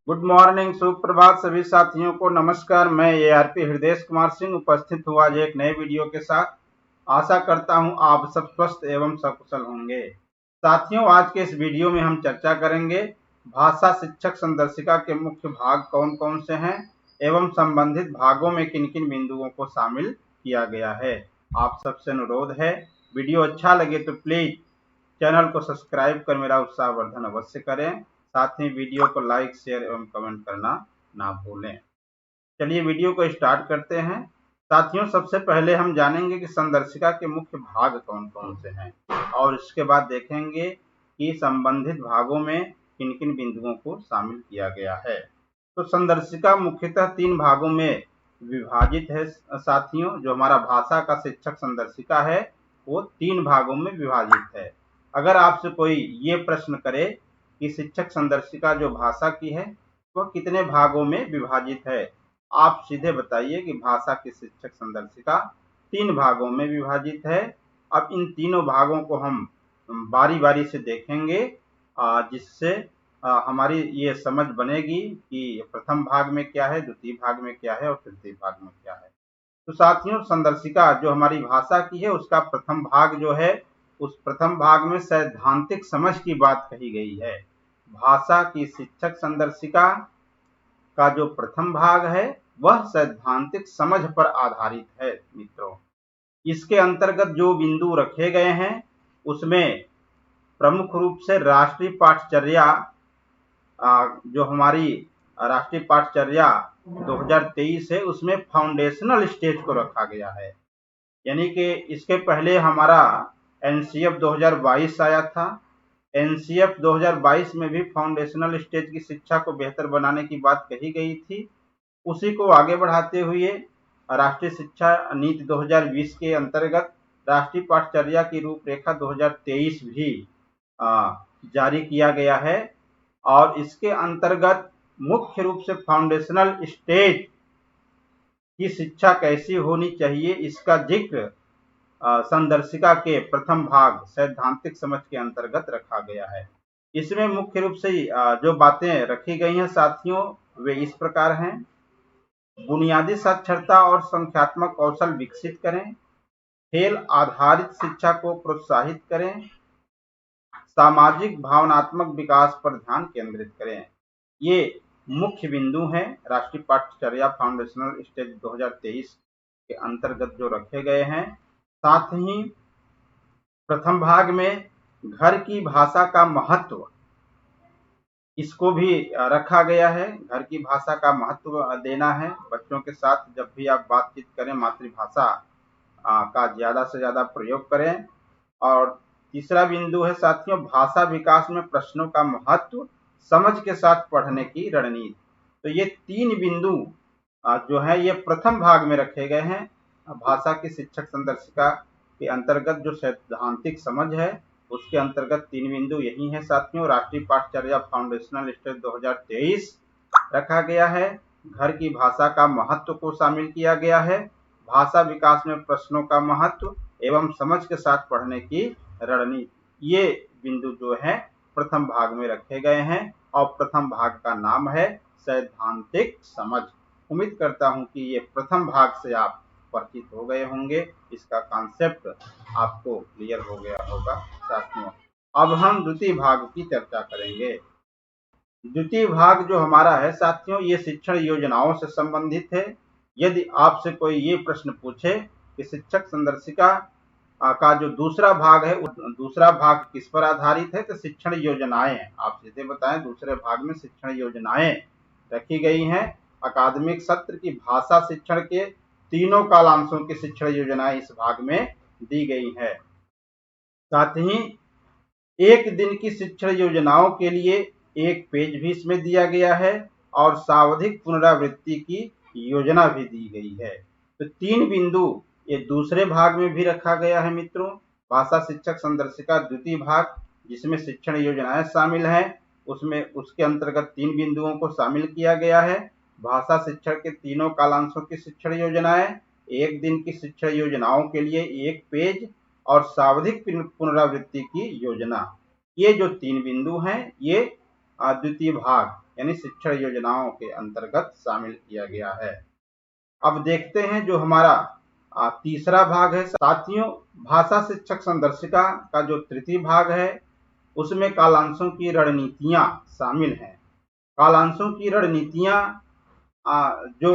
Good morning, सुप्रभात सभी साथियों को नमस्कार। मैं एआरपी हृदय कुमार सिंह उपस्थित हुआ आज एक नए वीडियो के साथ। आशा करता हूं आप सब स्वस्थ एवं सकुशल होंगे। साथियों, आज के इस वीडियो में हम चर्चा करेंगे भाषा शिक्षक संदर्शिका के मुख्य भाग कौन कौन से हैं एवं संबंधित भागों में किन किन बिंदुओं को शामिल किया गया है। आप सबसे अनुरोध है, वीडियो अच्छा लगे तो प्लीज चैनल को सब्सक्राइब कर मेरा उत्साहवर्धन अवश्य करें। साथ ही वीडियो को लाइक, शेयर एवं कमेंट करना ना भूलें। चलिए वीडियो को स्टार्ट करते हैं। साथियों, सबसे पहले हम जानेंगे कि संदर्शिका के मुख्य भाग कौन कौन से हैं और इसके बाद देखेंगे कि संबंधित भागों में किन किन बिंदुओं को शामिल किया गया है। तो संदर्शिका मुख्यतः 3 भागों में विभाजित है साथियों। जो हमारा भाषा का शिक्षक संदर्शिका है वो 3 भागों में विभाजित है। अगर आपसे कोई ये प्रश्न करे कि शिक्षक संदर्शिका जो भाषा की है वह कितने भागों में विभाजित है, आप सीधे बताइए कि भाषा की शिक्षक संदर्शिका 3 भागों में विभाजित है। अब इन तीनों भागों को हम बारी बारी से देखेंगे, जिससे हमारी ये समझ बनेगी कि प्रथम भाग में क्या है, द्वितीय भाग में क्या है और तृतीय भाग में क्या है। तो साथियों, संदर्शिका जो हमारी भाषा की है उसका प्रथम भाग जो है, उस प्रथम भाग में सैद्धांतिक समझ की बात कही गई है। भाषा की शिक्षक संदर्शिका का जो प्रथम भाग है वह सैद्धांतिक समझ पर आधारित है मित्रों। इसके अंतर्गत जो बिंदु रखे गए हैं उसमें प्रमुख रूप से राष्ट्रीय पाठचर्या, जो हमारी राष्ट्रीय पाठचर्या 2023 है उसमें फाउंडेशनल स्टेज को रखा गया है। यानी कि इसके पहले हमारा एनसीएफ 2022 आया था। एनसीएफ 2022 में भी फाउंडेशनल स्टेज की शिक्षा को बेहतर बनाने की बात कही गई थी। उसी को आगे बढ़ाते हुए राष्ट्रीय शिक्षा नीति 2020 के अंतर्गत राष्ट्रीय पाठचर्या की रूपरेखा 2023 भी जारी किया गया है और इसके अंतर्गत मुख्य रूप से फाउंडेशनल स्टेज की शिक्षा कैसी होनी चाहिए इसका जिक्र संदर्शिका के प्रथम भाग सैद्धांतिक समझ के अंतर्गत रखा गया है। इसमें मुख्य रूप से जो बातें रखी गई हैं साथियों वे इस प्रकार हैं। बुनियादी साक्षरता और संख्यात्मक कौशल विकसित करें, खेल आधारित शिक्षा को प्रोत्साहित करें, सामाजिक भावनात्मक विकास पर ध्यान केंद्रित करें। ये मुख्य बिंदु हैं राष्ट्रीय पाठचर्या फाउंडेशनल स्टेज 2023 के अंतर्गत जो रखे गए हैं। साथ ही प्रथम भाग में घर की भाषा का महत्व, इसको भी रखा गया है। घर की भाषा का महत्व देना है। बच्चों के साथ जब भी आप बातचीत करें मातृभाषा का ज्यादा से ज्यादा प्रयोग करें। और तीसरा बिंदु है साथियों, भाषा विकास में प्रश्नों का महत्व, समझ के साथ पढ़ने की रणनीति। तो ये 3 बिंदु जो है ये प्रथम भाग में रखे गए हैं। भाषा की शिक्षक संदर्शिका के अंतर्गत जो सैद्धांतिक समझ है उसके अंतर्गत 3 बिंदु यही है साथियों। राष्ट्रीय पाठचर्या फाउंडेशनल स्टेज 2023 रखा गया है, घर की भाषा का महत्व को शामिल किया गया है, भाषा विकास में प्रश्नों का महत्व एवं समझ के साथ पढ़ने की रणनीति, ये बिंदु जो है प्रथम भाग में रखे गए हैं और प्रथम भाग का नाम है सैद्धांतिक समझ। उम्मीद करता हूं कि ये प्रथम भाग से आप परिचित हो गए होंगे, इसका कॉन्सेप्ट आपको क्लियर हो गया होगा साथियों। अब हम द्वितीय भाग की चर्चा करेंगे। द्वितीय भाग जो हमारा है साथियों ये शिक्षण योजनाओं से संबंधित है। यदि आपसे कोई ये प्रश्न पूछे कि शिक्षक संदर्शिका का जो दूसरा भाग है दूसरा भाग किस पर आधारित है, तो शिक्षण योजनाएं, आप सीधे बताएं। दूसरे भाग में शिक्षण योजनाएं रखी गई हैं। अकादमिक सत्र की भाषा शिक्षण के तीनों कालांशों की शिक्षण योजनाएं इस भाग में दी गई है। साथ ही एक दिन की शिक्षण योजनाओं के लिए एक पेज भी इसमें दिया गया है और सावधिक पुनरावृत्ति की योजना भी दी गई है। तो 3 बिंदु ये दूसरे भाग में भी रखा गया है मित्रों। भाषा शिक्षक संदर्शिका द्वितीय भाग जिसमें शिक्षण योजनाएं शामिल हैं, उसमें उसके अंतर्गत 3 बिंदुओं को शामिल किया गया है। भाषा शिक्षण के तीनों कालांशों की शिक्षण योजनाएं, एक दिन की शिक्षण योजनाओं के लिए एक पेज और सावधिक पुनरावृत्ति की योजना। ये जो 3 बिंदु हैं ये द्वितीय भाग यानी शिक्षण योजनाओं के अंतर्गत शामिल किया गया है। अब देखते हैं जो हमारा तीसरा भाग है साथियों, भाषा शिक्षक संदर्शिका का जो तृतीय भाग है उसमें कालांशों की रणनीतियां शामिल हैं। कालांशों की रणनीतियां जो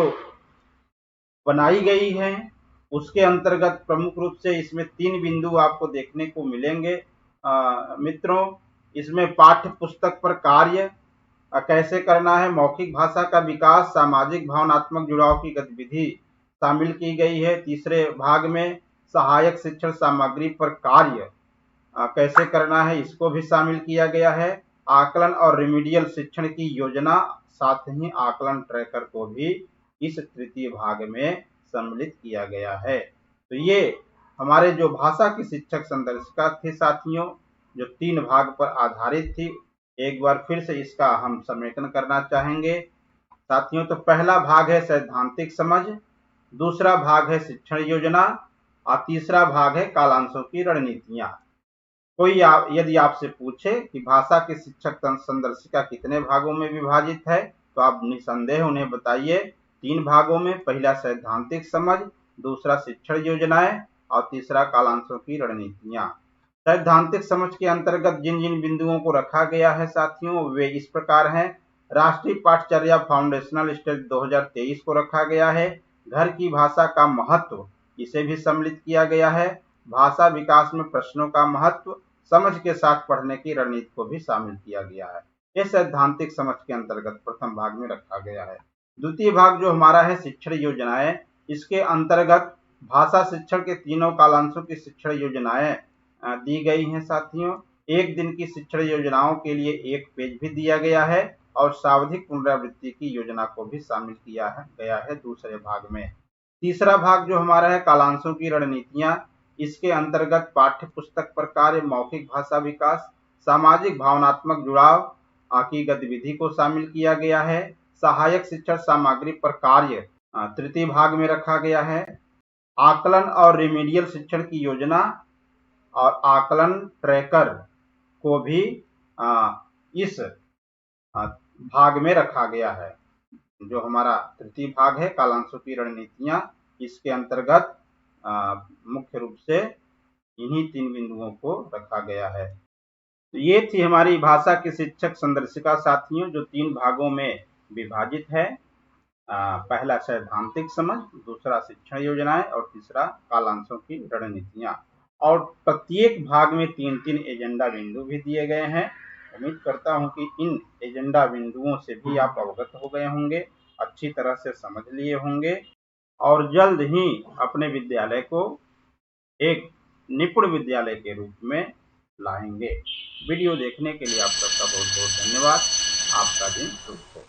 बनाई गई हैं उसके अंतर्गत प्रमुख रूप से इसमें 3 बिंदु आपको देखने को मिलेंगे। मित्रों, इसमें पाठ्य पुस्तक पर कार्य कैसे करना है, मौखिक भाषा का विकास, सामाजिक भावनात्मक जुड़ाव की गतिविधि शामिल की गई है। तीसरे भाग में सहायक शिक्षण सामग्री पर कार्य कैसे करना है इसको भी शामिल किया गया है। आकलन और रिमीडियल शिक्षण की योजना, साथ ही आकलन ट्रैकर को भी इस तृतीय भाग में सम्मिलित किया गया है। तो ये हमारे जो भाषा की शिक्षक संदर्शिका थी साथियों, जो 3 भाग पर आधारित थी, एक बार फिर से इसका हम समेकन करना चाहेंगे साथियों। तो पहला भाग है सैद्धांतिक समझ, दूसरा भाग है शिक्षण योजना और तीसरा भाग है कालांशों की रणनीतियां। यदि आपसे पूछे कि भाषा की शिक्षक संदर्शिका कितने भागों में विभाजित है, तो आप निसंदेह उन्हें बताइए 3 भागों में। पहला सैद्धांतिक समझ, दूसरा शिक्षण योजनाएं और तीसरा कालांशों की रणनीतियां। सैद्धांतिक समझ के अंतर्गत जिन जिन बिंदुओं को रखा गया है साथियों वे इस प्रकार हैं। राष्ट्रीय पाठचर्या फाउंडेशनल स्टडी 2023 को रखा गया है। घर की भाषा का महत्व, इसे भी सम्मिलित किया गया है। भाषा विकास में प्रश्नों का महत्व, समझ के साथ पढ़ने की रणनीति को भी शामिल किया गया है। यह सैद्धांतिक समझ के अंतर्गत प्रथम भाग में रखा गया है। द्वितीय भाग जो हमारा है शिक्षण योजनाएं, इसके अंतर्गत भाषा शिक्षण के तीनों कालांशों की शिक्षण योजनाएं दी गई हैं साथियों। एक दिन की शिक्षण योजनाओं के लिए एक पेज भी दिया गया है और सावधिक पुनरावृत्ति की योजना को भी शामिल किया गया है दूसरे भाग में। तीसरा भाग जो हमारा है कालांशों की रणनीतियां, इसके अंतर्गत पाठ्य पुस्तक पर कार्य, मौखिक भाषा विकास, सामाजिक भावनात्मक जुड़ाव की गतिविधि को शामिल किया गया है। सहायक शिक्षण सामग्री पर कार्य तृतीय भाग में रखा गया है। आकलन और रिमीडियल शिक्षण की योजना और आकलन ट्रैकर को भी इस भाग में रखा गया है। जो हमारा तृतीय भाग है कालांशों की रणनीतियां, इसके अंतर्गत मुख्य रूप से इन्हीं 3 बिंदुओं को रखा गया है। तो ये थी हमारी भाषा की शिक्षक संदर्शिका साथियों, जो 3 भागों में विभाजित है। पहला सैद्धांतिक समझ, दूसरा शिक्षण योजनाएं और तीसरा कालांशों की रणनीतियां। और प्रत्येक भाग में 3-3 एजेंडा बिंदु भी दिए गए हैं। उम्मीद करता हूं कि इन एजेंडा बिंदुओं से भी आप अवगत हो गए होंगे, अच्छी तरह से समझ लिए होंगे और जल्द ही अपने विद्यालय को एक निपुण विद्यालय के रूप में लाएंगे। वीडियो देखने के लिए आप सबका बहुत बहुत धन्यवाद। आपका दिन शुभ हो।